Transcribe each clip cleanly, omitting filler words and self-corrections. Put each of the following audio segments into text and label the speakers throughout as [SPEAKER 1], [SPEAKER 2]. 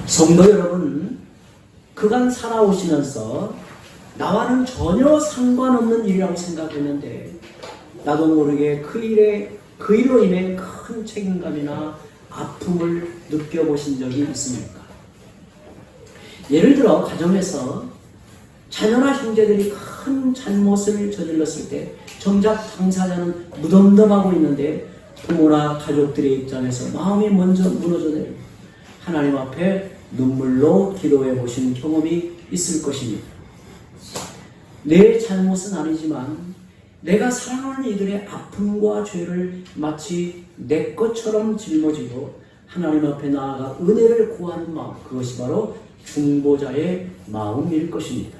[SPEAKER 1] 성도 여러분, 그간 살아오시면서 나와는 전혀 상관없는 일이라고 생각했는데 나도 모르게 그 일로 인해 큰 책임감이나 아픔을 느껴보신 적이 있습니까? 예를 들어 가정에서 자녀나 형제들이 큰 잘못을 저질렀을 때 정작 당사자는 무덤덤하고 있는데 부모나 가족들의 입장에서 마음이 먼저 무너져 내리고 하나님 앞에 눈물로 기도해 보신 경험이 있을 것입니다. 내 잘못은 아니지만 내가 사랑하는 이들의 아픔과 죄를 마치 내 것처럼 짊어지고 하나님 앞에 나아가 은혜를 구하는 마음, 그것이 바로 중보자의 마음일 것입니다.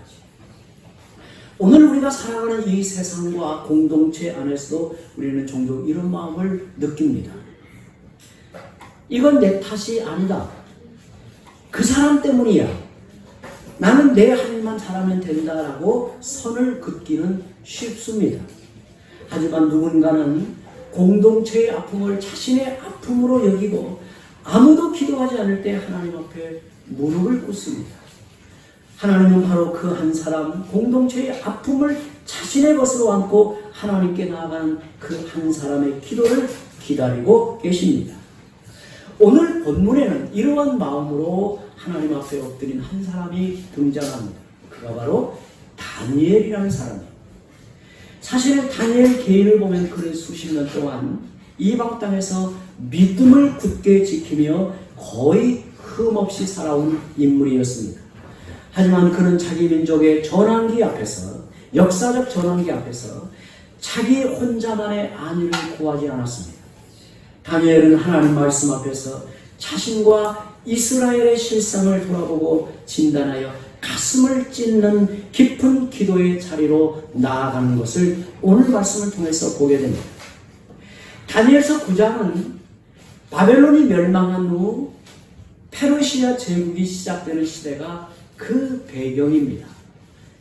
[SPEAKER 1] 오늘 우리가 살아가는 이 세상과 공동체 안에서도 우리는 종종 이런 마음을 느낍니다. 이건 내 탓이 아니다. 그 사람 때문이야. 나는 내 할 일만 잘하면 된다라고 선을 긋기는 쉽습니다. 하지만 누군가는 공동체의 아픔을 자신의 아픔으로 여기고 아무도 기도하지 않을 때 하나님 앞에 무릎을 꿇습니다. 하나님은 바로 그 한 사람, 공동체의 아픔을 자신의 것으로 안고 하나님께 나아가는 그 한 사람의 기도를 기다리고 계십니다. 오늘 본문에는 이러한 마음으로 하나님 앞에 엎드린 한 사람이 등장합니다. 그가 바로 다니엘이라는 사람이에요. 사실 다니엘 개인을 보면 그는 수십 년 동안 이방 땅에서 믿음을 굳게 지키며 거의 흠없이 살아온 인물이었습니다. 하지만 그는 자기 민족의 전환기 앞에서, 역사적 전환기 앞에서 자기 혼자만의 안위를 구하지 않았습니다. 다니엘은 하나님 말씀 앞에서 자신과 이스라엘의 실상을 돌아보고 진단하여 가슴을 찢는 깊은 기도의 자리로 나아가는 것을 오늘 말씀을 통해서 보게 됩니다. 다니엘서 9장은 바벨론이 멸망한 후 페르시아 제국이 시작되는 시대가 그 배경입니다.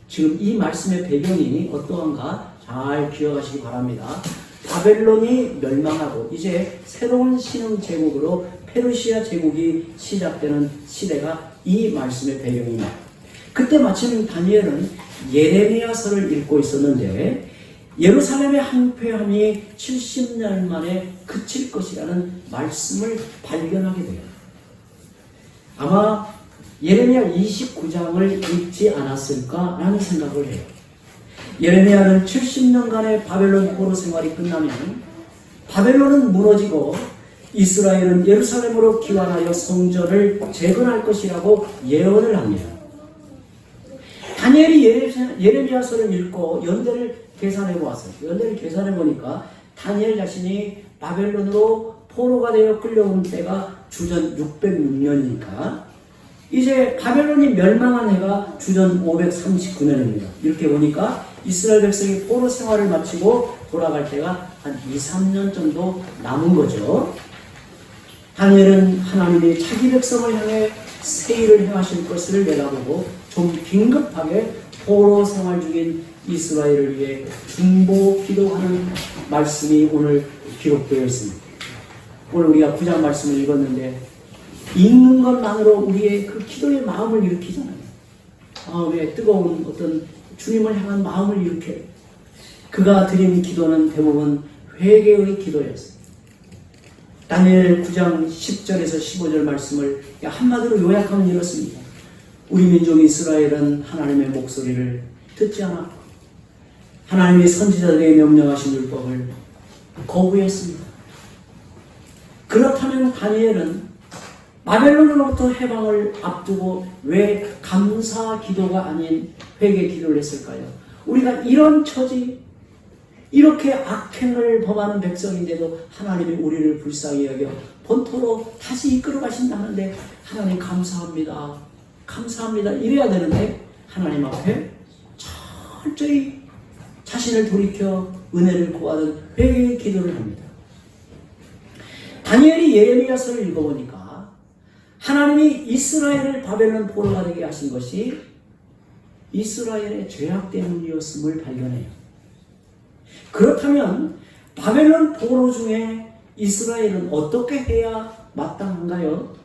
[SPEAKER 1] 지금 이 말씀의 배경이 어떠한가 잘 기억하시기 바랍니다. 바벨론이 멸망하고 이제 새로운 신흥 제국으로 페르시아 제국이 시작되는 시대가 이 말씀의 배경입니다. 그때 마침 다니엘은 예레미야서를 읽고 있었는데 예루살렘의 황폐함이 70년 만에 그칠 것이라는 말씀을 발견하게 돼요. 아마 예레미야 29장을 읽지 않았을까라는 생각을 해요. 예레미야는 70년간의 바벨론 포로 생활이 끝나면 바벨론은 무너지고 이스라엘은 예루살렘으로 귀환하여 성전을 재건할 것이라고 예언을 합니다. 다니엘이 예레미야서를 읽고 연대를 계산해 보았어요. 연대를 계산해 보니까 다니엘 자신이 바벨론으로 포로가 되어 끌려온 때가 주전 606년이니까 이제 바벨론이 멸망한 해가 주전 539년입니다. 이렇게 보니까 이스라엘 백성이 포로 생활을 마치고 돌아갈 때가 한 2, 3년 정도 남은 거죠. 다니엘은 하나님이 자기 백성을 향해 새 일을 행하실 것을 내다보고 좀 긴급하게 포로 생활 중인 이스라엘을 위해 중보 기도하는 말씀이 오늘 기록되어 있습니다. 오늘 우리가 9장 말씀을 읽었는데 읽는 것만으로 우리의 그 기도의 마음을 일으키잖아요. 마음에 뜨거운 어떤 주님을 향한 마음을 일으켜요. 그가 드린 기도는 대부분 회개의 기도였어요. 다니엘 9장 10절에서 15절 말씀을 한마디로 요약하면 이렇습니다. 우리 민족 이스라엘은 하나님의 목소리를 듣지 않았고 하나님이 선지자들에게 명령하신 율법을 거부했습니다. 그렇다면 다니엘은 바벨론으로부터 해방을 앞두고 왜 감사 기도가 아닌 회개 기도를 했을까요? 우리가 이런 처지, 이렇게 악행을 범하는 백성인데도 하나님이 우리를 불쌍히 여겨 본토로 다시 이끌어 가신다는데 하나님 감사합니다. 감사합니다. 이래야 되는데 하나님 앞에 철저히 자신을 돌이켜 은혜를 구하는 회개의 기도를 합니다. 다니엘이 예레미야서를 읽어보니까 하나님이 이스라엘을 바벨론 포로가 되게 하신 것이 이스라엘의 죄악 때문이었음을 발견해요. 그렇다면 바벨론 포로 중에 이스라엘은 어떻게 해야 마땅한가요?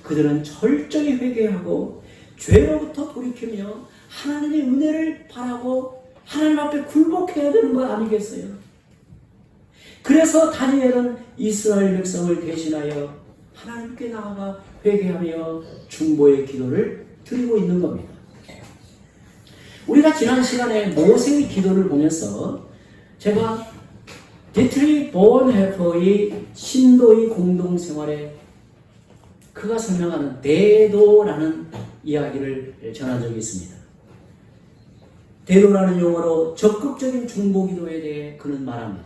[SPEAKER 1] 그들은 철저히 회개하고 죄로부터 돌이키며 하나님의 은혜를 바라고 하나님 앞에 굴복해야 되는 것 아니겠어요? 그래서 다니엘은 이스라엘 백성을 대신하여 하나님께 나아가 회개하며 중보의 기도를 드리고 있는 겁니다. 우리가 지난 시간에 모세의 기도를 보면서 제가 디트리 본헤퍼의 신도의 공동생활에 그가 설명하는 대도라는 이야기를 전한 적이 있습니다. 대도라는 용어로 적극적인 중보기도에 대해 그는 말합니다.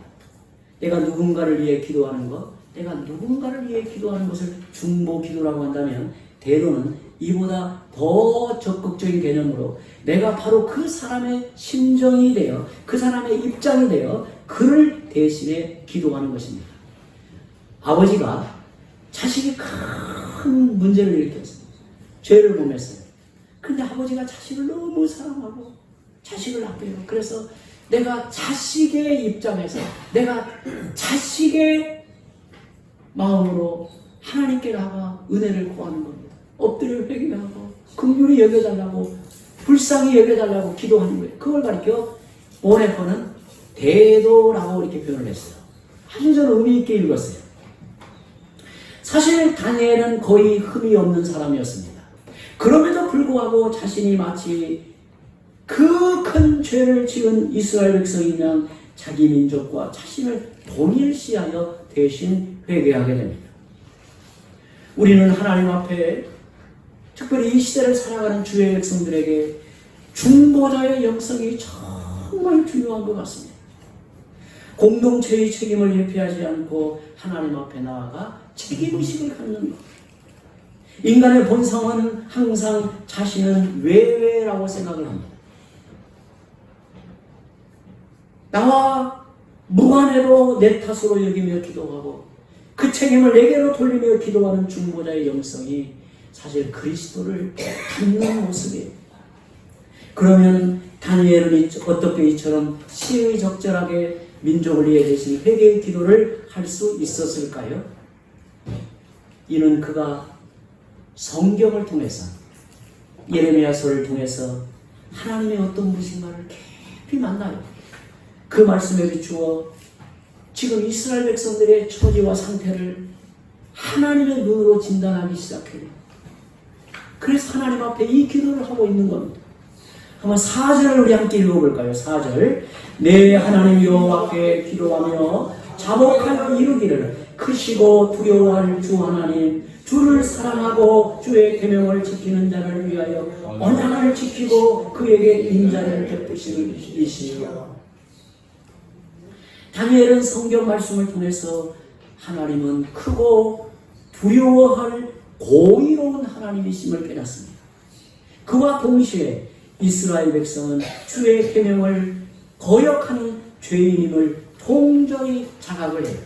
[SPEAKER 1] 내가 누군가를 위해 기도하는 것, 내가 누군가를 위해 기도하는 것을 중보기도라고 한다면 대도는 이보다 더 적극적인 개념으로 내가 바로 그 사람의 심정이 되어 그 사람의 입장이 되어 그를 대신해 기도하는 것입니다. 아버지가 자식이 큰 문제를 일으켰어요. 죄를 범했어요. 근데 아버지가 자식을 너무 사랑하고 자식을 아껴요. 그래서 내가 자식의 입장에서 내가 자식의 마음으로 하나님께 나가 은혜를 구하는 겁니다. 엎드려 회개하고 긍휼히 여겨달라고 불쌍히 여겨달라고 기도하는 거예요. 그걸 가리켜 본헤퍼는 대도라고 이렇게 표현을 했어요. 아주 저는 의미 있게 읽었어요. 사실 다니엘은 거의 흠이 없는 사람이었습니다. 그럼에도 불구하고 자신이 마치 그 큰 죄를 지은 이스라엘 백성이면 자기 민족과 자신을 동일시하여 대신 회개하게 됩니다. 우리는 하나님 앞에 특별히 이 시대를 살아가는 주의 백성들에게 중보자의 영성이 정말 중요한 것 같습니다. 공동체의 책임을 회피하지 않고 하나님 앞에 나아가 책임의식을 갖는 것. 인간의 본성은 항상 자신은 외외라고 생각을 합니다. 나와 무관해도 내 탓으로 여기며 기도하고 그 책임을 내게로 돌리며 기도하는 중보자의 영성이 사실 그리스도를 닮는 모습이에요. 그러면 다니엘은 어떻게 이처럼 시의적절하게 민족을 위해 대신 회개의 기도를 할 수 있었을까요? 이는 그가 성경을 통해서 예레미야서를 통해서 하나님의 어떤 무엇인가를 깊이 만나요. 그 말씀에 비추어 지금 이스라엘 백성들의 처지와 상태를 하나님의 눈으로 진단하기 시작해요. 그래서 하나님 앞에 이 기도를 하고 있는 겁니다. 한번 4절을 우리 함께 읽어볼까요? 4절. 내 하나님 여호와께 기도하며 자복하여 이루기를 크시고 두려워할 주 하나님, 주를 사랑하고 주의 계명을 지키는 자를 위하여 언약을 지키고 그에게 인자를 베푸시는 이시여. 다니엘은 성경 말씀을 통해서 하나님은 크고 두려워할 고의로운 하나님이심을 깨닫습니다. 그와 동시에 이스라엘 백성은 주의 계명을 거역하는 죄인임을 통절히 자각을 해요.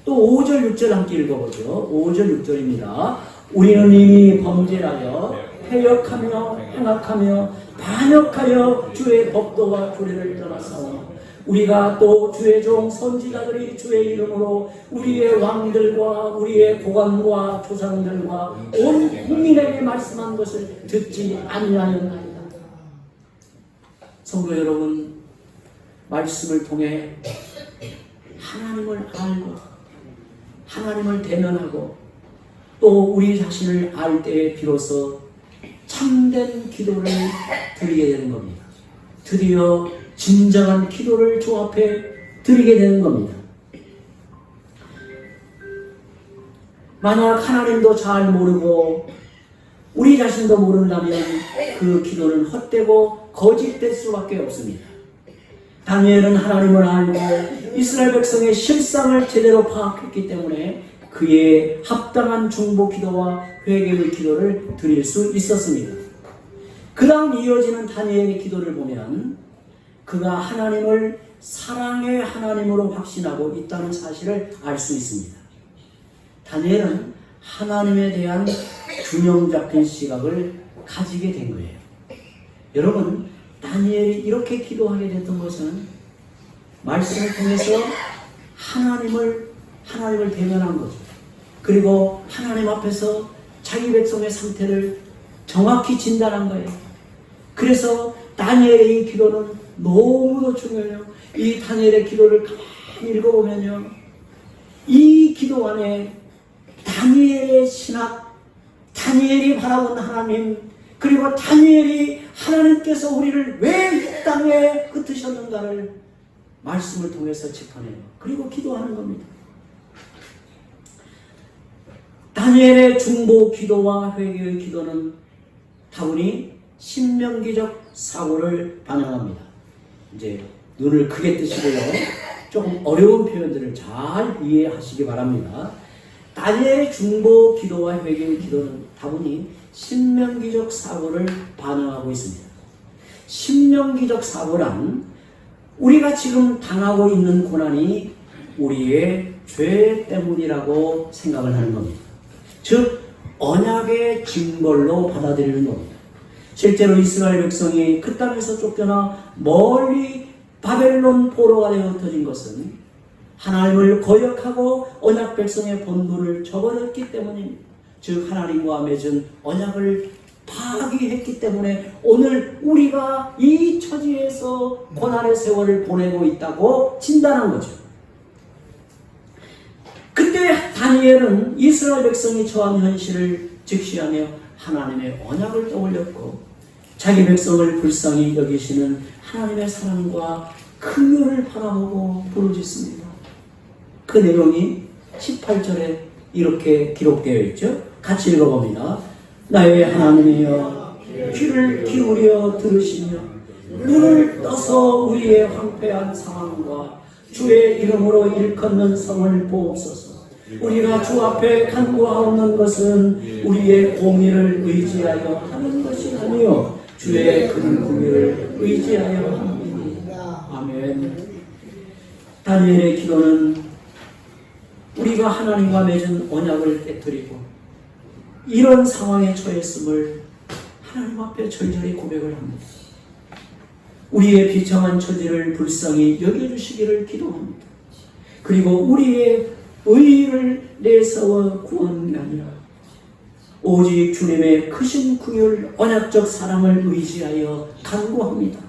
[SPEAKER 1] 또 5절 6절 함께 읽어보죠. 5절 6절입니다. 우리는 이미 범죄하여 패역하며 행악하며 반역하여 주의 법도와 규례를 떠나서 우리가 또 주의 종 선지자들이 주의 이름으로 우리의 왕들과 우리의 고관과 조상들과 온 국민에게 말씀한 것을 듣지 아니하였나이다. 성도 여러분, 말씀을 통해 하나님을 알고 하나님을 대면하고 또 우리 자신을 알 때에 비로소 참된 기도를 드리게 되는 겁니다. 드디어 진정한 기도를 주 앞에 드리게 되는 겁니다. 만약 하나님도 잘 모르고 우리 자신도 모른다면 그 기도는 헛되고 거짓될 수밖에 없습니다. 다니엘은 하나님을 알고 이스라엘 백성의 실상을 제대로 파악했기 때문에 그의 합당한 중보 기도와 회개의 기도를 드릴 수 있었습니다. 그 다음 이어지는 다니엘의 기도를 보면 그가 하나님을 사랑의 하나님으로 확신하고 있다는 사실을 알 수 있습니다. 다니엘은 하나님에 대한 균형 잡힌 시각을 가지게 된 거예요. 여러분, 다니엘이 이렇게 기도하게 됐던 것은 말씀을 통해서 하나님을 대면한 거죠. 그리고 하나님 앞에서 자기 백성의 상태를 정확히 진단한 거예요. 그래서 다니엘의 이 기도는 너무도 중요해요. 이 다니엘의 기도를 가만히 읽어보면요, 이 기도 안에 다니엘의 신학, 다니엘이 바라본 하나님, 그리고 다니엘이 하나님께서 우리를 왜 이 땅에 흩으셨는가를 말씀을 통해서 짚어내요. 그리고 기도하는 겁니다. 다니엘의 중보 기도와 회개의 기도는 다분히 신명기적 사고를 반영합니다. 이제 눈을 크게 뜨시고요, 조금 어려운 표현들을 잘 이해하시기 바랍니다. 다니엘의 중보 기도와 회개의 기도는 다분히 신명기적 사고를 반영하고 있습니다. 신명기적 사고란 우리가 지금 당하고 있는 고난이 우리의 죄 때문이라고 생각을 하는 겁니다. 즉 언약의 징벌로 받아들이는 겁니다. 실제로 이스라엘 백성이 그 땅에서 쫓겨나 멀리 바벨론 포로가 되어 흩어진 것은 하나님을 거역하고 언약 백성의 본분을 저버렸기 때문입니다. 즉 하나님과 맺은 언약을 파기했기 때문에 오늘 우리가 이 처지에서 고난의 세월을 보내고 있다고 진단한 거죠. 그때 다니엘은 이스라엘 백성이 처한 현실을 직시하며 하나님의 언약을 떠올렸고 자기 백성을 불쌍히 여기시는 하나님의 사랑과 긍휼을 바라보고 부르짖습니다. 그 내용이 18절에 이렇게 기록되어 있죠. 같이 읽어봅니다. 나의 하나님이여, 귀를 기울여 들으시며 눈을 떠서 우리의 황폐한 상황과 주의 이름으로 일컫는 성을 보옵소서. 우리가 주 앞에 간구하옵는 것은 우리의 공의를 의지하여 하는 것이 아니요 주의 큰 공의를 의지하여 합니다. 아멘. 다니엘의 기도는 우리가 하나님과 맺은 언약을 깨뜨리고 이런 상황에 처했음을 하나님 앞에 절절히 고백을 합니다. 우리의 비참한 처지를 불쌍히 여겨주시기를 기도합니다. 그리고 우리의 의의를 내세워 구원이 아니라 오직 주님의 크신 긍휼 언약적 사랑을 의지하여 간구합니다.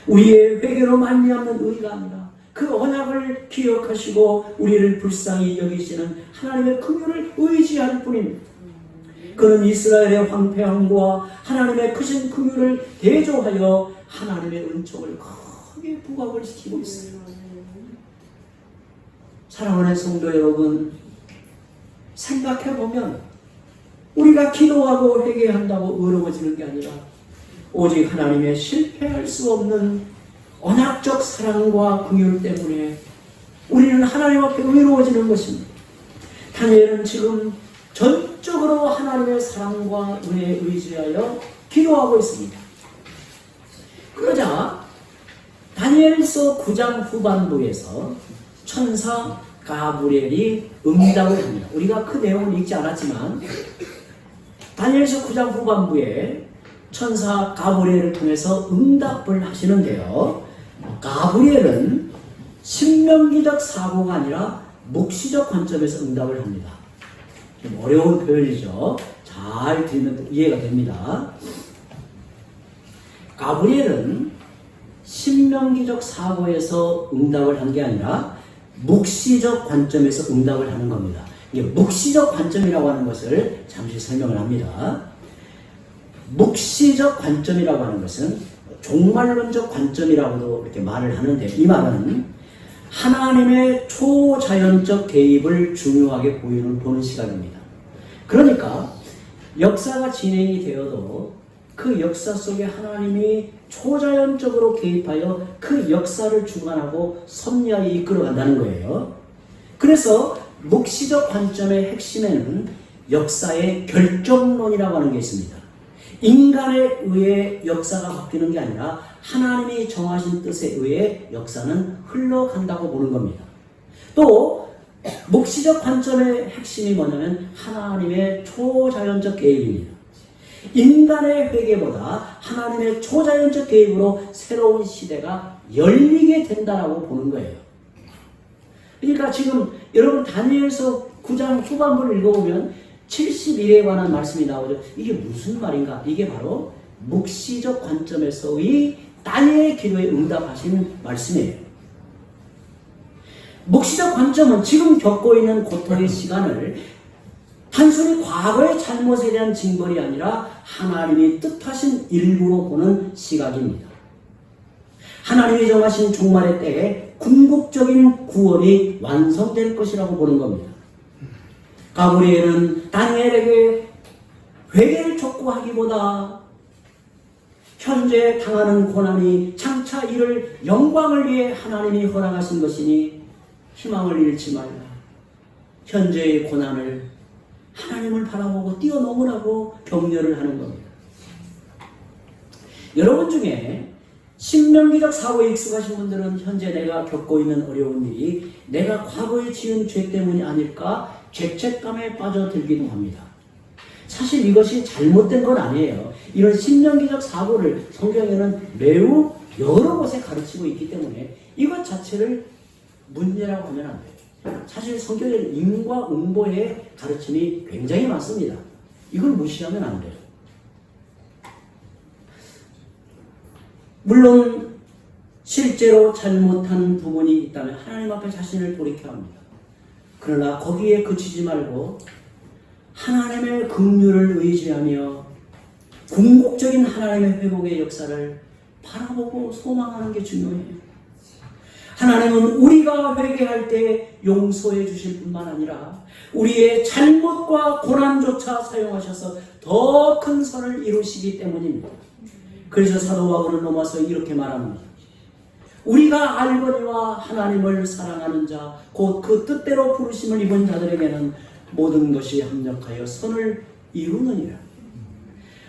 [SPEAKER 1] 우리의 회개로 말미암는 의가 아니라 그 언약을 기억하시고 우리를 불쌍히 여기시는 하나님의 긍휼을 의지할 뿐입니다. 그는 이스라엘의 황폐함과 하나님의 크신 긍휼을 대조하여 하나님의 은총을 크게 부각을 시키고 있어요. 사랑하는 성도 여러분, 생각해보면 우리가 기도하고 회개한다고 어려워지는 게 아니라 오직 하나님의 실패할 수 없는 언약적 사랑과 긍휼 때문에 우리는 하나님 앞에 의로워지는 것입니다. 다니엘은 지금 전적으로 하나님의 사랑과 은혜에 의지하여 기도하고 있습니다. 그러자 다니엘서 9장 후반부에서 천사 가브리엘이 응답을 합니다. 우리가 그 내용을 읽지 않았지만 다니엘서 9장 후반부에 천사 가브리엘을 통해서 응답을 하시는데요. 가브리엘은 신명기적 사고가 아니라 묵시적 관점에서 응답을 합니다. 좀 어려운 표현이죠. 잘 들으면 이해가 됩니다. 가브리엘은 신명기적 사고에서 응답을 한 게 아니라 묵시적 관점에서 응답을 하는 겁니다. 이게 묵시적 관점이라고 하는 것을 잠시 설명을 합니다. 묵시적 관점이라고 하는 것은 종말론적 관점이라고도 이렇게 말을 하는데, 이 말은 하나님의 초자연적 개입을 중요하게 보는 시각입니다. 그러니까 역사가 진행이 되어도 그 역사 속에 하나님이 초자연적으로 개입하여 그 역사를 주관하고 섭리하게 이끌어간다는 거예요. 그래서 묵시적 관점의 핵심에는 역사의 결정론이라고 하는 게 있습니다. 인간에 의해 역사가 바뀌는 게 아니라 하나님이 정하신 뜻에 의해 역사는 흘러간다고 보는 겁니다. 또 묵시적 관점의 핵심이 뭐냐면 하나님의 초자연적 개입입니다. 인간의 회개보다 하나님의 초자연적 개입으로 새로운 시대가 열리게 된다라고 보는 거예요. 그러니까 지금 여러분 다니엘서 9장 후반부를 읽어보면 71에 관한 말씀이 나오죠. 이게 무슨 말인가? 이게 바로 묵시적 관점에서의 다니엘의 기도에 응답하신 말씀이에요. 묵시적 관점은 지금 겪고 있는 고통의 시간을 단순히 과거의 잘못에 대한 징벌이 아니라 하나님이 뜻하신 일부로 보는 시각입니다. 하나님이 정하신 종말의 때에 궁극적인 구원이 완성될 것이라고 보는 겁니다. 가브리엘은 다니엘에게 회개를 촉구하기보다 현재 당하는 고난이 장차 이를 영광을 위해 하나님이 허락하신 것이니 희망을 잃지 말라. 현재의 고난을 하나님을 바라보고 뛰어넘으라고 격려를 하는 겁니다. 여러분 중에 신명기적 사고에 익숙하신 분들은 현재 내가 겪고 있는 어려운 일이 내가 과거에 지은 죄 때문이 아닐까 죄책감에 빠져들기도 합니다. 사실 이것이 잘못된 건 아니에요. 이런 신명기적 사고를 성경에는 매우 여러 곳에 가르치고 있기 때문에 이것 자체를 문제라고 하면 안 돼요. 사실 성경에는 인과 응보의 가르침이 굉장히 많습니다. 이걸 무시하면 안 돼요. 물론 실제로 잘못한 부분이 있다면 하나님 앞에 자신을 돌이켜야 합니다. 그러나 거기에 그치지 말고 하나님의 긍휼을 의지하며 궁극적인 하나님의 회복의 역사를 바라보고 소망하는 게 중요해요. 하나님은 우리가 회개할 때 용서해 주실 뿐만 아니라 우리의 잘못과 고난조차 사용하셔서 더 큰 선을 이루시기 때문입니다. 그래서 사도 바울은 로마서에 이렇게 말합니다. 우리가 알거니와 하나님을 사랑하는 자, 곧 그 뜻대로 부르심을 입은 자들에게는 모든 것이 합력하여 선을 이루느니라.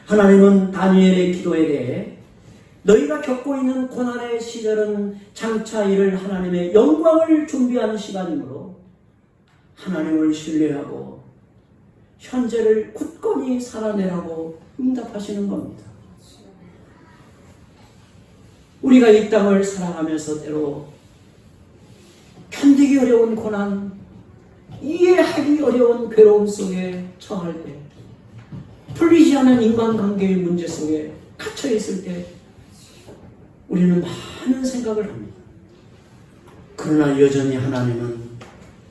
[SPEAKER 1] 하나님은 다니엘의 기도에 대해 너희가 겪고 있는 고난의 시절은 장차 이를 하나님의 영광을 준비하는 시간이므로 하나님을 신뢰하고 현재를 굳건히 살아내라고 응답하시는 겁니다. 우리가 이 땅을 살아가면서 때로 견디기 어려운 고난, 이해하기 어려운 괴로움 속에 처할 때, 풀리지 않은 인간관계의 문제 속에 갇혀 있을 때 우리는 많은 생각을 합니다. 그러나 여전히 하나님은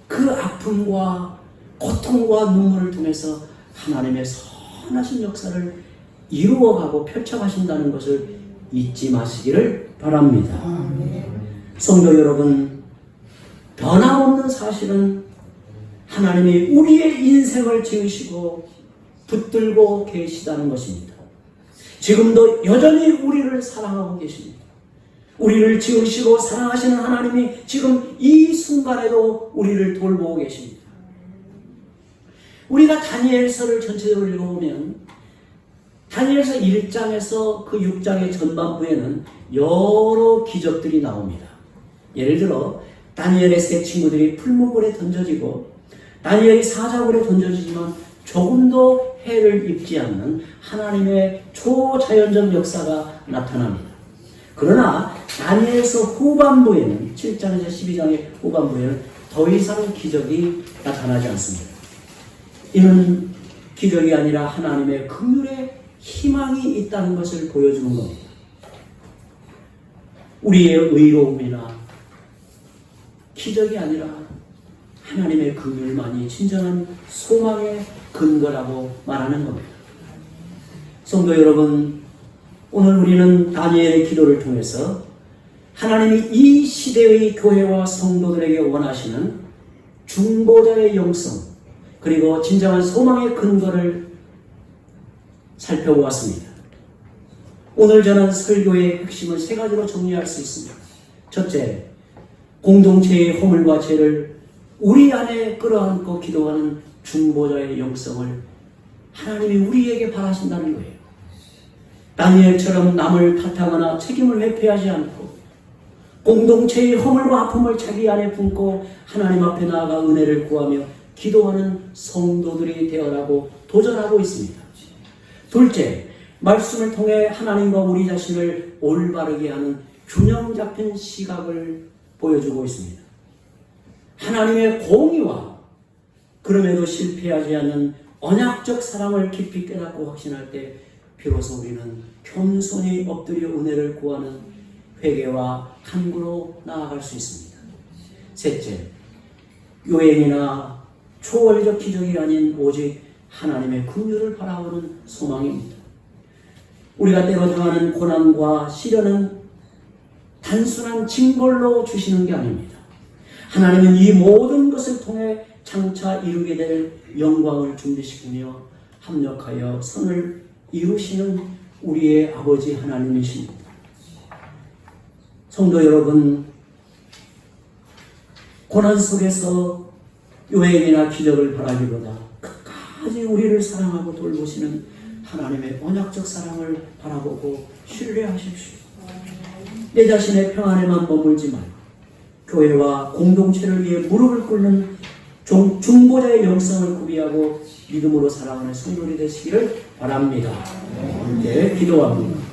[SPEAKER 1] 그 아픔과 고통과 눈물을 통해서 하나님의 선하신 역사를 이루어가고 펼쳐가신다는 것을 잊지 마시기를 바랍니다. 성도 여러분, 변함없는 사실은 하나님이 우리의 인생을 지으시고 붙들고 계시다는 것입니다. 지금도 여전히 우리를 사랑하고 계십니다. 우리를 지으시고 사랑하시는 하나님이 지금 이 순간에도 우리를 돌보고 계십니다. 우리가 다니엘서를 전체적으로 읽어보면 다니엘서 1장에서 그 6장의 전반부에는 여러 기적들이 나옵니다. 예를 들어 다니엘의 세 친구들이 풀무불에 던져지고 다니엘이 사자굴에 던져지지만 조금도 해를 입지 않는 하나님의 초자연적 역사가 나타납니다. 그러나 다니엘서 후반부에는 7장에서 12장의 후반부에는 더 이상 기적이 나타나지 않습니다. 이는 기적이 아니라 하나님의 긍휼의 희망이 있다는 것을 보여주는 겁니다. 우리의 의로움이나 기적이 아니라 하나님의 긍휼만이 진정한 소망의 근거라고 말하는 겁니다. 성도 여러분, 오늘 우리는 다니엘의 기도를 통해서 하나님이 이 시대의 교회와 성도들에게 원하시는 중보자의 영성, 그리고 진정한 소망의 근거를 살펴보았습니다. 오늘 저는 설교의 핵심을 세 가지로 정리할 수 있습니다. 첫째, 공동체의 허물과 죄를 우리 안에 끌어안고 기도하는 중보자의 영성을 하나님이 우리에게 바라신다는 거예요. 다니엘처럼 남을 탓하거나 책임을 회피하지 않고 공동체의 허물과 아픔을 자기 안에 품고 하나님 앞에 나아가 은혜를 구하며 기도하는 성도들이 되어라고 도전하고 있습니다. 둘째, 말씀을 통해 하나님과 우리 자신을 올바르게 하는 균형 잡힌 시각을 보여주고 있습니다. 하나님의 공의와 그럼에도 실패하지 않는 언약적 사랑을 깊이 깨닫고 확신할 때 비로소 우리는 겸손히 엎드려 은혜를 구하는 회개와 간구로 나아갈 수 있습니다. 셋째, 요행이나 초월적 기적이 아닌 오직 하나님의 긍휼을 바라보는 소망입니다. 우리가 때로 당하는 고난과 시련은 단순한 징벌로 주시는 게 아닙니다. 하나님은 이 모든 것을 통해 장차 이루게 될 영광을 준비시키며 합력하여 선을 이루시는 우리의 아버지 하나님이십니다. 성도 여러분, 고난 속에서 요행이나 기적을 바라기보다 끝까지 우리를 사랑하고 돌보시는 하나님의 언약적 사랑을 바라보고 신뢰하십시오. 내 자신의 평안에만 머물지 말고 교회와 공동체를 위해 무릎을 꿇는 중보자의 영성을 구비하고 믿음으로 살아가는 성도들이 되시기를 바랍니다. 함께 기도합니다.